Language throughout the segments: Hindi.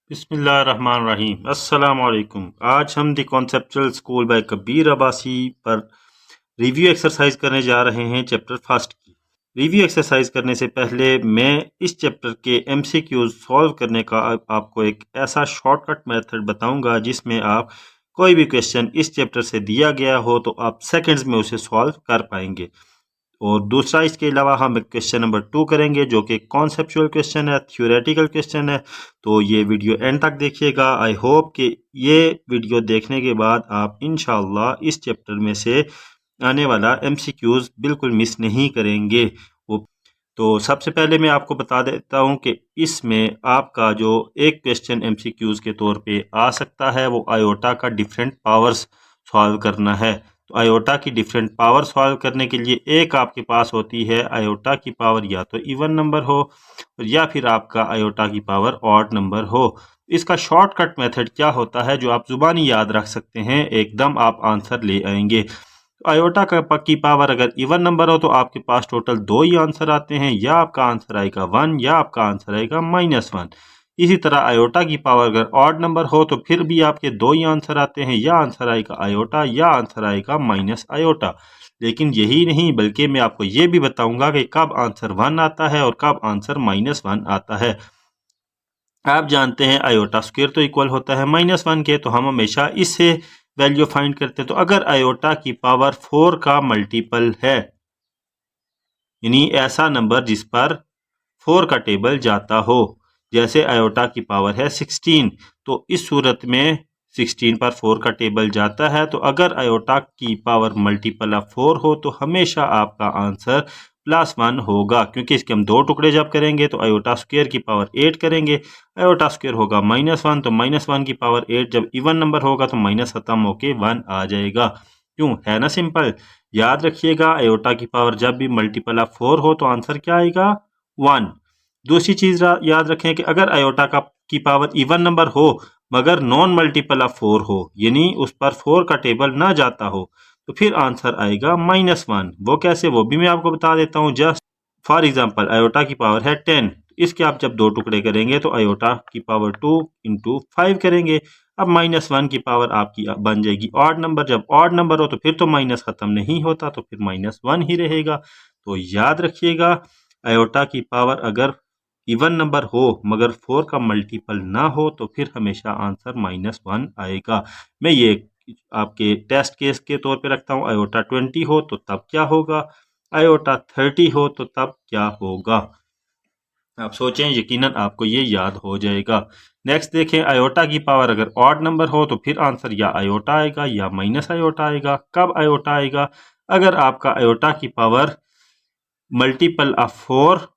बिस्मिल्लाहिर्रहमानिर्रहीम। अस्सलाम वालेकुम। आज हम the conceptual school by Kabir Abbasi पर रिव्यू एक्सरसाइज करने जा रहे हैं चैप्टर फर्स्ट की। रिव्यू एक्सरसाइज करने से पहले मैं इस चैप्टर के एमसीक्यूज सॉल्व करने का आपको एक ऐसा शॉर्टकट मेथड बताऊंगा जिसमें आप कोई भी क्वेश्चन इस चैप्टर से दिया गया हो तो आप सेकंड्स में उसे सॉल्व कर पाएंगे। और दूसरा, इसके अलावा हम क्वेश्चन नंबर 2 करेंगे जो कि कॉन्सेप्चुअल क्वेश्चन है, थ्योरेटिकल क्वेश्चन है। तो ये वीडियो एंड तक देखिएगा। आई होप कि ये वीडियो देखने के बाद आप इंशाल्लाह इस चैप्टर में से आने वाला एमसीक्यूज बिल्कुल मिस नहीं करेंगे। वो तो सबसे पहले मैं आपको बता देता हूँ कि इसमें आपका जो एक क्वेश्चन एमसीक्यूज के तौर पे आ सकता है वो आयोटा का डिफरेंट पावर्स सॉल्व करना है। तो आयोटा की डिफरेंट पावर सॉल्व करने के लिए एक आपके पास होती है आयोटा की पावर या तो इवन नंबर हो या फिर आपका आयोटा की पावर ऑड नंबर हो। इसका शॉर्टकट मेथड क्या होता है जो आप जुबानी याद रख सकते हैं, एकदम आप आंसर ले आएंगे। आयोटा की पावर अगर इवन नंबर हो तो आपके पास टोटल 2 ही आंसर आते हैं, या आपका आंसर आएगा 1 या आपका आंसर आएगा -1। इसी तरह आयोटा की पावर अगर ऑड नंबर हो तो फिर भी आपके 2 ही आंसर आते हैं, या आंसर आएगा आयोटा या आंसर आएगा माइनस आयोटा। लेकिन यही नहीं, बल्कि मैं आपको ये भी बताऊंगा कि कब आंसर 1 आता है और कब आंसर -1 आता है। आप जानते हैं आयोटा स्क्वायर तो इक्वल होता है -1 के, तो हम हमेशा इससे वैल्यू फाइंड करते हैं। तो अगर आयोटा की पावर 4 का मल्टीपल है, यानी ऐसा नंबर जिस पर 4 का टेबल जाता हो, जैसे आयोटा की पावर है 16, तो इस सूरत में 16 पर 4 का टेबल जाता है। तो अगर आयोटा की पावर मल्टीपल ऑफ 4 हो तो हमेशा आपका आंसर +1 होगा, क्योंकि इसके हम 2 टुकड़े जब करेंगे तो आयोटा स्क्वायर की पावर 8 करेंगे, आयोटा स्क्वायर होगा -1, तो -1 की पावर 8 जब इवन नंबर होगा तो माइनस खत्म होके 1 आ जाएगा। क्यों, है ना सिंपल। याद रखिएगा आयोटा की पावर जब भी मल्टीपल ऑफ 4 हो तो आंसर क्या आएगा, 1। दूसरी चीज याद रखें कि अगर आयोटा की पावर इवन नंबर हो मगर नॉन मल्टीपल ऑफ 4 हो, यानी उस पर 4 का टेबल ना जाता हो, तो फिर आंसर आएगा -1। वो कैसे, वो भी मैं आपको बता देता हूँ। जस्ट फॉर एग्जांपल आयोटा की पावर है 10, इसके आप जब 2 टुकड़े करेंगे तो आयोटा की पावर 2 इंटू 5 करेंगे। अब -1 की पावर आपकी बन जाएगी ऑड नंबर। जब ऑड नंबर हो तो फिर तो माइनस खत्म नहीं होता, तो फिर -1 ही रहेगा। तो याद रखिएगा आयोटा की पावर अगर इवन नंबर हो मगर 4 का मल्टीपल ना हो तो फिर हमेशा आंसर -1 आएगा। मैं ये आपके टेस्ट केस के तौर पे रखता हूँ। आयोटा 20 हो तो तब क्या होगा, आयोटा 30 हो तो तब क्या होगा। आप सोचें, यकीनन आपको ये याद हो जाएगा। नेक्स्ट देखें, आयोटा की पावर अगर ऑड नंबर हो तो फिर आंसर या आयोटा आएगा या माइनस आयोटा आएगा। कब आयोटा आएगा, अगर आपका आयोटा की पावर मल्टीपल ऑफ 4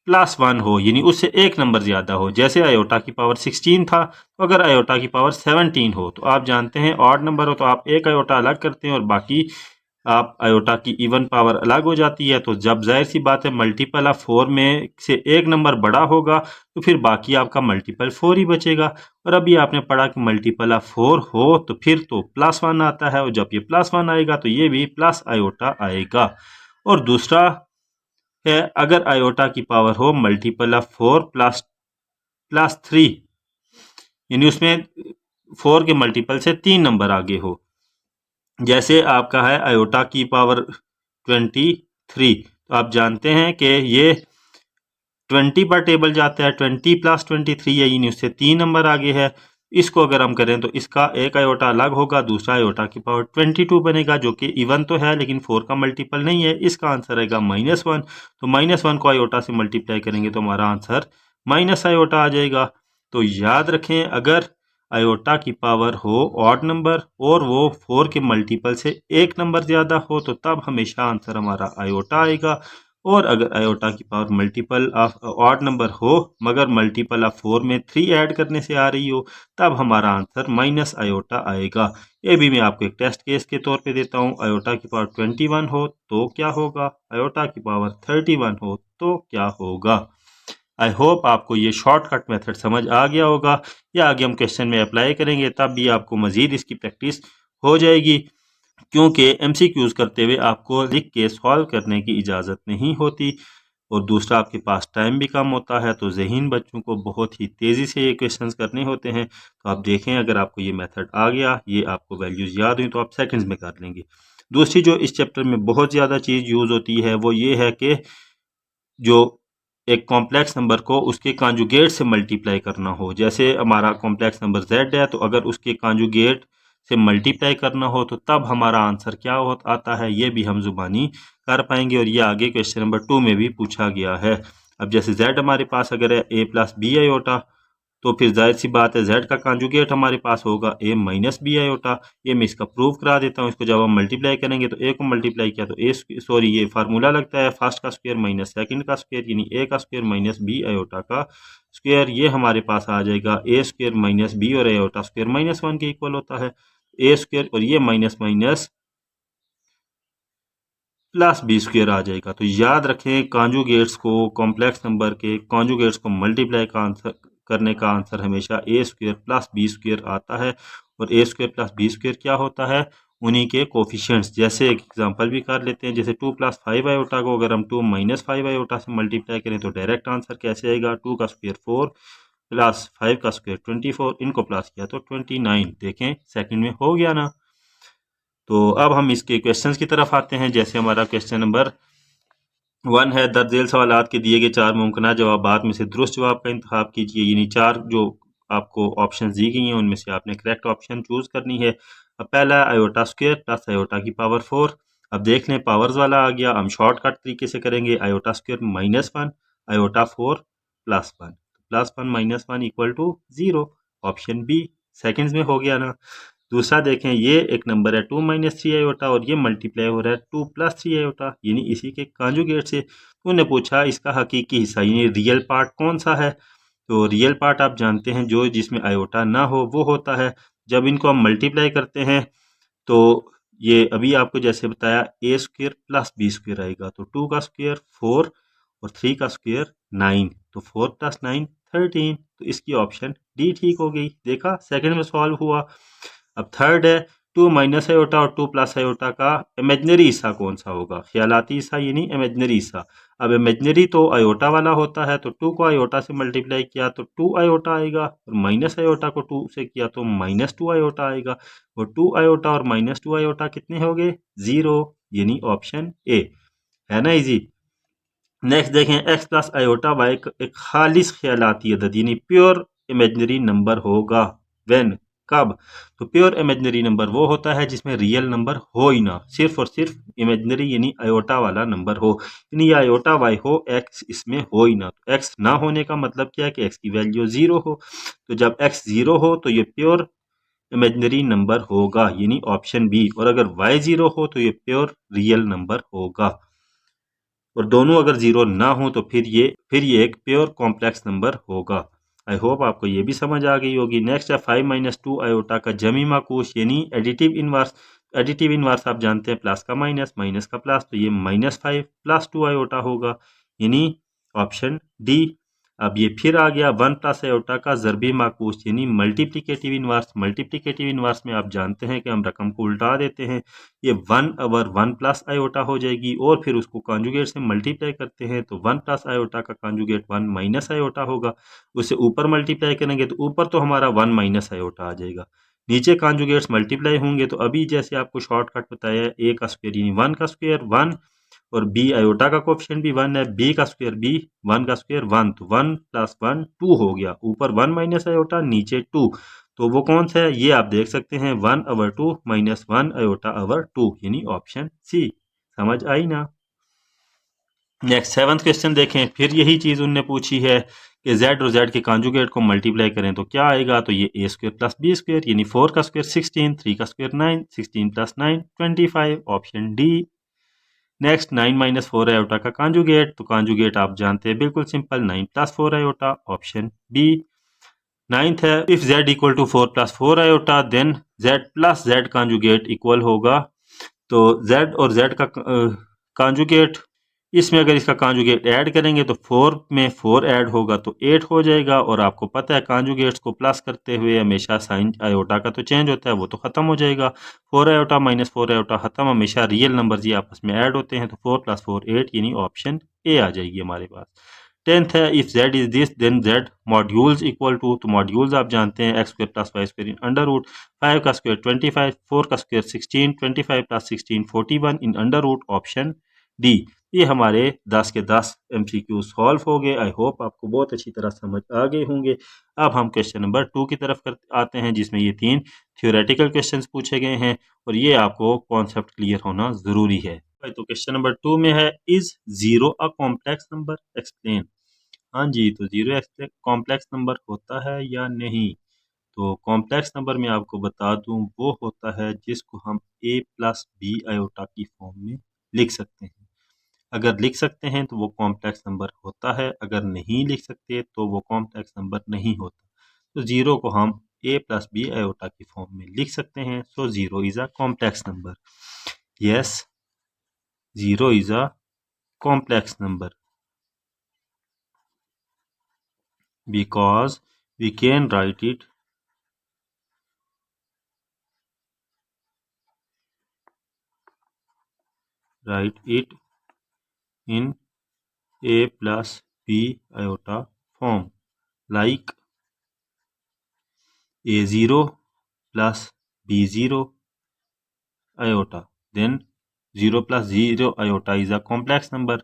+1 हो, यानी उससे एक नंबर ज्यादा हो। जैसे आयोटा की पावर 16 था, तो अगर आयोटा की पावर 17 हो तो आप जानते हैं ऑड नंबर हो तो आप एक आयोटा अलग करते हैं और बाकी आप आयोटा की इवन पावर अलग हो जाती है। तो जब जाहिर सी बात है मल्टीपल ऑफ 4 में से एक नंबर बड़ा होगा तो फिर बाकी आपका मल्टीपल 4 ही बचेगा। और अभी आपने पढ़ा कि मल्टीपल ऑफ 4 हो तो फिर तो +1 आता है, और जब ये +1 आएगा तो ये भी प्लस आयोटा आएगा। और दूसरा है, अगर आयोटा की पावर हो मल्टीपल ऑफ 4 प्लस 3, यानी उसमें 4 के मल्टीपल से 3 नंबर आगे हो। जैसे आपका है आयोटा की पावर 23, तो आप जानते हैं कि ये 20 पर टेबल जाता है, 20 + 23 है, यानी उससे 3 नंबर आगे है। इसको अगर हम करें तो इसका एक आयोटा अलग होगा, दूसरा आयोटा की पावर 22 बनेगा, जो कि इवन तो है लेकिन 4 का मल्टीपल नहीं है। इसका आंसर आएगा -1। तो -1 को आयोटा से मल्टीप्लाई करेंगे तो हमारा आंसर माइनस आयोटा आ जाएगा। तो याद रखें, अगर आयोटा की पावर हो ऑड नंबर और वो 4 के मल्टीपल से एक नंबर ज्यादा हो तो तब हमेशा आंसर हमारा आयोटा आएगा। और अगर आयोटा की power multiple of odd number हो मगर मल्टीपल ऑफ 4 में 3 ऐड करने से आ रही हो, तब हमारा आंसर माइनस आयोटा आएगा। ये भी मैं आपको एक टेस्ट केस के तौर पे देता हूँ। आयोटा की पावर 21 हो तो क्या होगा, आयोटा की पावर 31 हो तो क्या होगा। आई होप आपको ये शॉर्टकट मेथड समझ आ गया होगा। या आगे हम क्वेश्चन में अप्लाई करेंगे तब भी आपको मजीद इसकी प्रैक्टिस हो जाएगी, क्योंकि एमसीक्यूज करते हुए आपको लिख के सॉल्व करने की इजाज़त नहीं होती। और दूसरा आपके पास टाइम भी कम होता है, तो ज़हीन बच्चों को बहुत ही तेज़ी से ये क्वेश्चंस करने होते हैं। तो आप देखें, अगर आपको ये मेथड आ गया, ये आपको वैल्यूज़ याद हुई, तो आप सेकंड्स में कर लेंगे। दूसरी जो इस चैप्टर में बहुत ज़्यादा चीज़ यूज़ होती है वो ये है कि जो एक कॉम्प्लेक्स नंबर को उसके कॉन्जुगेट से मल्टीप्लाई करना हो। जैसे हमारा कॉम्प्लेक्स नंबर z है, तो अगर उसके कॉन्जुगेट से मल्टीप्लाई करना हो तो तब हमारा आंसर क्या आता है, ये भी हम जुबानी कर पाएंगे। और ये आगे क्वेश्चन नंबर 2 में भी पूछा गया है। अब जैसे z हमारे पास अगर है a प्लस बी आयोटा, तो फिर जाहिर सी बात है z का कॉन्जुगेट हमारे पास होगा a माइनस बी आयोटा। ये मैं इसका प्रूफ करा देता हूँ। इसको जब हम मल्टीप्लाई करेंगे तो a को मल्टीप्लाई किया तो ये फार्मूला लगता है फर्स्ट का स्क्वायर माइनस सेकंड का स्क्वायर, यानी a का स्क्वायर माइनस बी आयोटा का स्क्वायर। ये हमारे पास आ जाएगा a स्क्वायर माइनस बी और आयोटा स्क्वायर माइनस 1 के इक्वल होता है। a स्क्वायर और ये minus minus plus B square आ जाएगा। तो याद रखें, कॉन्जुगेट्स को, कॉम्प्लेक्स नंबर के कॉन्जुगेट्स को मल्टीप्लाई का आंसर करने का आंसर हमेशा A square plus B square आता है। और ए स्क्वायर प्लस बी स्क्वायर क्या होता है, उन्हीं के कोफिशिएंट्स। जैसे एक एग्जांपल भी कर लेते हैं, जैसे 2 प्लस 5 आयोटा को अगर हम 2 माइनस 5 आयोटा से मल्टीप्लाई करें तो डायरेक्ट आंसर कैसे आएगा, 2 का स्क्वायर 4 प्लस 5 का स्क्वायर 24, इनको प्लस किया तो 29। देखें सेकंड में हो गया ना। तो अब हम इसके क्वेश्चंस की तरफ आते हैं। जैसे हमारा क्वेश्चन नंबर 1 है, दर्ज झेल सवालात के दिए गए 4 मुमकिन जवाबात में से दुरुस्त जवाब का इंतखाब कीजिए। यानी 4 जो आपको ऑप्शन दी गई हैं उनमें से आपने करेक्ट ऑप्शन चूज करनी है। अब पहला आयोटा स्क्वायर प्लस आयोटा की पावर 4। अब देख लें पावर्स वाला आ गया, हम शॉर्टकट तरीके से करेंगे। Iota square minus 1 iota 4 plus 1, plus 1 minus 1 equal to 0, option B seconds में हो गया ना। दूसरा देखें, ये एक नंबर है 2 माइनस 3 आयोटा और ये मल्टीप्लाई हो रहा है 2 प्लस 3 आयोटा, यानी इसी के कॉन्जुगेट से। तो उन्हें पूछा इसका हकीकी हिस्सा यानी रियल पार्ट कौन सा है। तो रियल पार्ट आप जानते हैं जो जिसमें आयोटा ना हो वो होता है। जब इनको हम मल्टीप्लाई करते हैं तो ये अभी आपको जैसे बताया ए स्क्वायर प्लस बी स्क्वायर आएगा। तो 2 का स्क्वायर 4 और 3 का स्क्वायर 9, तो 4 प्लस 9 13। तो इसकी ऑप्शन डी ठीक हो गई। देखा सेकंड में सॉल्व हुआ। अब थर्ड है 2 माइनस आयोटा और 2 प्लस आयोटा का इमेजनरी हिस्सा कौन सा होगा, ख्यालाती हिस्सा यानी इमेजनरी हिस्सा। अब इमेजनरी तो आयोटा वाला होता है, तो 2 को आयोटा से मल्टीप्लाई किया तो 2 आयोटा आएगा, और माइनस आयोटा को 2 से किया तो माइनस 2 आयोटा आएगा। और 2 आयोटा और माइनस 2 आयोटा कितने हो गए, 0, यानी ऑप्शन ए है ना इजी। नेक्स्ट देखें, एक्स प्लस आयोटा वाई एक खालिस ख्यालाती अदद यानी प्योर इमेजनरी नंबर होगा। व्हेन, कब, तो प्योर इमेजनरी नंबर वो होता है जिसमें रियल नंबर हो ही ना, सिर्फ और सिर्फ इमेजनरी यानी आयोटा वाला नंबर हो, यानी या आयोटा वाई हो, एक्स इसमें हो ही ना। तो एक्स ना होने का मतलब क्या है कि एक्स की वैल्यू 0 हो। तो जब एक्स 0 हो तो ये प्योर इमेजनरी नंबर होगा, यानी ऑप्शन बी। और अगर वाई 0 हो तो ये प्योर रियल नंबर होगा। और दोनों अगर 0 ना हो तो फिर ये एक प्योर कॉम्प्लेक्स नंबर होगा। आई होप आपको ये भी समझ आ गई होगी। नेक्स्ट है 5 माइनस 2 आयोटा का जमी माकूस यानी एडिटिव इनवर्स। एडिटिव इनवर्स आप जानते हैं प्लस का माइनस, माइनस का प्लस, तो ये माइनस 5 प्लस 2 आयोटा होगा, यानी ऑप्शन डी। अब ये फिर आ गया 1 प्लस आयोटा का ज़रबी माकूस यानी मल्टीप्लिकेटिव इनवर्स। मल्टीप्लिकेटिव इनवर्स में आप जानते हैं कि हम रकम को उल्टा देते हैं। ये 1 ओवर 1 प्लस आयोटा हो जाएगी, और फिर उसको कॉन्जुगेट से मल्टीप्लाई करते हैं तो 1 प्लस आयोटा का कॉन्जुगेट 1 माइनस आयोटा होगा। उससे ऊपर मल्टीप्लाई करेंगे तो ऊपर तो हमारा 1 माइनस आयोटा आ जाएगा, नीचे कॉन्जुगेट्स मल्टीप्लाई होंगे। तो अभी जैसे आपको शॉर्टकट बताया है, ए का स्क्वायर यानी 1 का स्क्वायर 1, और बी आयोटा का कोफिशिएंट भी 1 है, बी का स्क्वायर बी, 1 का स्क्वायर 1, तो 1 प्लस 1 2 हो गया। ऊपर 1 माइनस आयोटा, नीचे 2, तो वो कौन सा है ये आप देख सकते हैं, 1 ओवर 2 माइनस 1 आयोटा ओवर 2, यानी ऑप्शन सी। समझ आई ना। नेक्स्ट सेवंथ क्वेश्चन देखें, फिर यही चीज़ उनने पूछी है कि z और z के कॉन्जुगेट को मल्टीप्लाई करें तो क्या आएगा। तो ये a square plus B square यानी 4 का स्क्वायर 16, 3 का square 9, 16 plus 9 25, option D. Next 9 minus 4 iota का कॉन्जुगेट, तो कॉन्जुगेट आप जानते हैं बिल्कुल simple, 9 plus 4 iota, option B. Ninth है, if z equal to 4 plus 4 iota then z plus z conjugate equal होगा। तो z और z का कॉन्जुगेट इसमें अगर इसका कांजुगेट ऐड करेंगे तो 4 में 4 ऐड होगा तो 8 हो जाएगा। और आपको पता है कांजुगेट्स को प्लस करते हुए हमेशा साइन आयोटा का तो चेंज होता है, वो तो ख़त्म हो जाएगा। 4 आयोटा माइनस 4 आयोटा ख़त्म, हमेशा रियल नंबर ये आपस में ऐड होते हैं, तो 4 + 4 8 यानी ऑप्शन ए आ जाएगी हमारे पास। 10th है, if z is this then z modulus equal to, तो मॉड्यूल्स आप जानते हैं x² + y² इन अंडर रूट, 5 का स्क्वायर 25, 4 का square 16, 25 + 16 41 in under root, option D. ये हमारे 10 के 10 MCQ सॉल्व हो गए। आई होप आपको बहुत अच्छी तरह समझ आ गए होंगे। अब हम क्वेश्चन नंबर 2 की तरफ आते हैं, जिसमें ये 3 थ्योरेटिकल क्वेश्चंस पूछे गए हैं और ये आपको कॉन्सेप्ट क्लियर होना ज़रूरी है। तो क्वेश्चन नंबर 2 में है, is 0 a complex number, explain. हाँ जी, तो 0 कॉम्प्लेक्स नंबर होता है या नहीं? तो कॉम्प्लेक्स नंबर में आपको बता दूं वो होता है जिसको हम a + b आयोटा की फॉर्म में लिख सकते हैं। अगर लिख सकते हैं तो वो कॉम्प्लेक्स नंबर होता है, अगर नहीं लिख सकते तो वो कॉम्प्लेक्स नंबर नहीं होता। तो 0 को हम a + b आयोटा की फॉर्म में लिख सकते हैं। सो 0 is a complex number. Yes, 0 is a complex number because we can write it in a plus b iota form, like a0 plus b0 iota. Then 0 plus 0 iota is a complex number,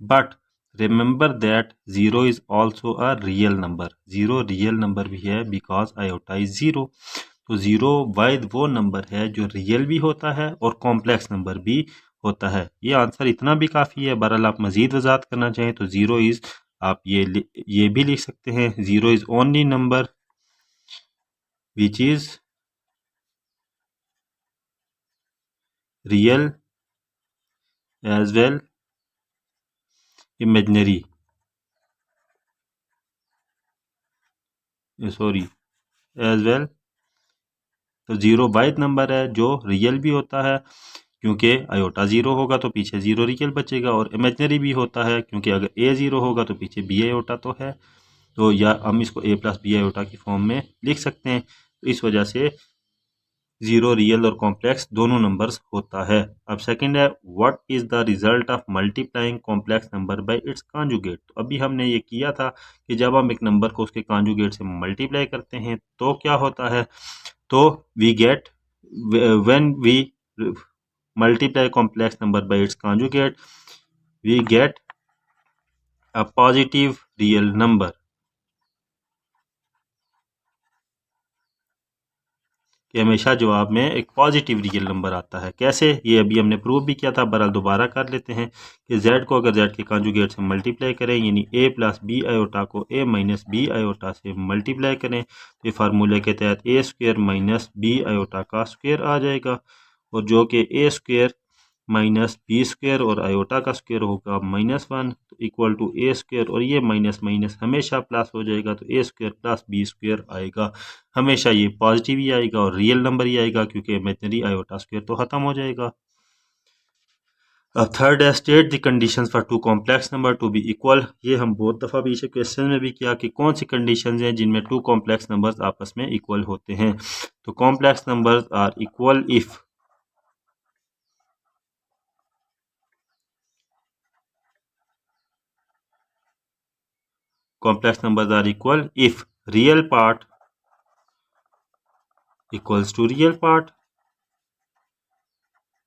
but remember that 0 is also a real number. 0 real number भी है because iota is 0. तो 0 वाहिद वो नंबर है जो रियल भी होता है और कॉम्प्लेक्स नंबर भी होता है। ये आंसर इतना भी काफ़ी है। बहरहाल आप मज़ीद वजाहत करना चाहें तो 0 इज़, आप ये भी लिख सकते हैं, 0 is only number which is real as well imaginary, sorry, as well। तो 0 वाहिद नंबर है जो रियल भी होता है, क्योंकि आयोटा 0 होगा तो पीछे 0 रियल बचेगा, और इमेजिनरी भी होता है क्योंकि अगर a 0 होगा तो पीछे b आयोटा तो है। तो या हम इसको a + b आयोटा की फॉर्म में लिख सकते हैं। तो इस वजह से 0 रियल और कॉम्प्लेक्स दोनों नंबर्स होता है। अब सेकंड है, what is the result of multiplying complex number by its conjugate. तो अभी हमने ये किया था कि जब हम एक नंबर को उसके कॉन्जुगेट से मल्टीप्लाई करते हैं तो क्या होता है। तो we get, when we multiply complex number by its conjugate, we get a positive real number, कि हमेशा जवाब में एक पॉजिटिव रियल नंबर आता है। कैसे, ये अभी हमने प्रूव भी किया था, बहरहाल दोबारा कर लेते हैं कि z को अगर z के कॉन्जुगेट से मल्टीप्लाई करें, यानी a + b आयोटा को a - b आयोटा से मल्टीप्लाई करें, तो ये फार्मूले के तहत a² - b आयोटा का स्क्वायर आ जाएगा, और जो कि a² - b² और आयोटा का स्क्वायर होगा -1, तो इक्वल टू a², और ये माइनस माइनस हमेशा प्लस हो जाएगा, तो a² + b² आएगा। हमेशा ये पॉजिटिव ही आएगा और रियल नंबर ही आएगा, क्योंकि इमेजिनरी आयोटा स्क्वायर तो खत्म हो जाएगा। अब थर्ड है, state the conditions for two complex number to be equal. ये हम बहुत दफ़ा पीछे क्वेश्चन में भी किया कि कौन सी कंडीशंस हैं जिनमें टू कॉम्प्लेक्स नंबर्स आपस में इक्वल होते हैं। तो complex numbers are equal if complex numbers are equal if real part equals to real part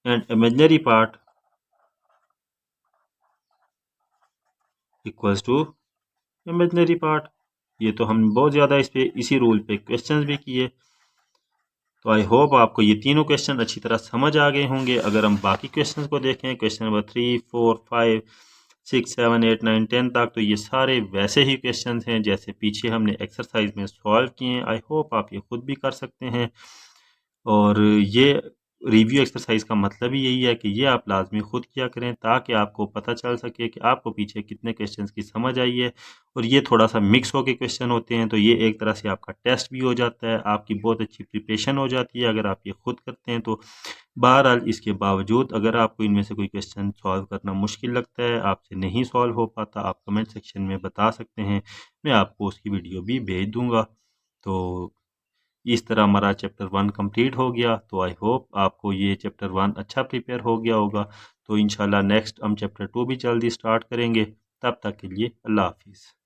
and imaginary part equals to imaginary part। ये तो हम बहुत ज़्यादा इस पे इसी रूल पे क्वेश्चंस भी किए। तो आई होप आपको ये तीनों क्वेश्चन अच्छी तरह समझ आ गए होंगे। अगर हम बाकी क्वेश्चंस को देखें, क्वेश्चन नंबर 3, 4, 5, 6, 7, 8, 9, 10 तक, तो ये सारे वैसे ही क्वेश्चंस हैं जैसे पीछे हमने एक्सरसाइज में सॉल्व किए हैं। आई होप आप ये खुद भी कर सकते हैं। और ये रिव्यू एक्सरसाइज का मतलब ही यही है कि ये आप लाजमी खुद किया करें ताकि आपको पता चल सके कि आपको पीछे कितने क्वेश्चंस की समझ आई है। और ये थोड़ा सा मिक्स होके क्वेश्चन होते हैं, तो ये एक तरह से आपका टेस्ट भी हो जाता है, आपकी बहुत अच्छी प्रिपरेशन हो जाती है अगर आप ये खुद करते हैं तो। बहरहाल इसके बावजूद अगर आपको इनमें से कोई क्वेश्चन सॉल्व करना मुश्किल लगता है, आपसे नहीं सॉल्व हो पाता, आप कमेंट सेक्शन में बता सकते हैं, मैं आपको उसकी वीडियो भी भेज दूंगा। तो इस तरह हमारा चैप्टर 1 कंप्लीट हो गया। तो आई होप आपको ये चैप्टर 1 अच्छा प्रिपेयर हो गया होगा। तो इंशाल्लाह नेक्स्ट हम चैप्टर 2 भी जल्दी स्टार्ट करेंगे। तब तक के लिए अल्लाह हाफिज़।